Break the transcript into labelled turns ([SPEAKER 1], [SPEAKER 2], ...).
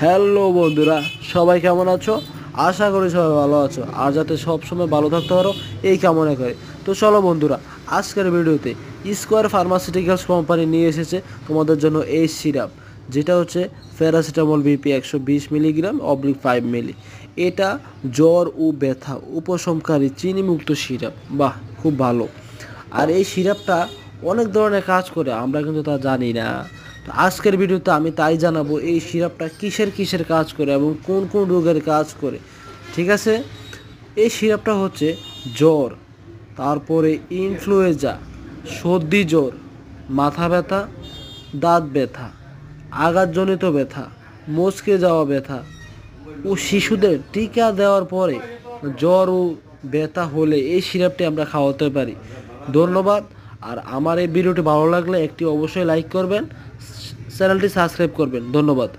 [SPEAKER 1] Hello বন্ধুরা, সবাই কেমন আছো? আশা করি সবাই ভালো আছো, আর যাতে সবসময় ভালো থাকতে পারো এই কামনা করে। তো চলো বন্ধুরা, আজকের ভিডিওতে স্কোয়ার ফার্মাসিউটিক্যালস কোম্পানি নিয়ে এসেছে তোমাদের জন্য এই সিরাপ, যেটা হচ্ছে প্যারাসিটামল বিপি 120 মিলিগ্রাম/5 মিলি। এটা জ্বর ও ব্যথা উপশমকারী চিনিমুক্ত সিরাপ। বাহ, খুব ভালো। আর এই সিরাপটা অনেক ধরনের কাজ করে, আমরা কিন্তু তা জানি না। তো আজকের ভিডিওতে আমি তাই জানাবো এই সিরাপটা কিসের কিসের কাজ করে এবং কোন কোন রোগের কাজ করে। ঠিক আছে, এই সিরাপটা হচ্ছে জ্বর, তারপরে ইনফ্লুয়েঞ্জা, সর্দি জ্বর, মাথা ব্যথা, দাঁত ব্যথা, আঘাতজনিত ব্যথা, মচকে যাওয়া ব্যথা ও শিশুদের টিকা দেওয়ার পরে জ্বর ও ব্যথা হলে এই সিরাপটি আমরা খাওয়াতে পারি। ধন্যবাদ। আর আমার এই ভিডিওটি ভালো লাগলে একটি অবশ্যই লাইক করবেন, চ্যানেলটি সাবস্ক্রাইব করবেন। ধন্যবাদ।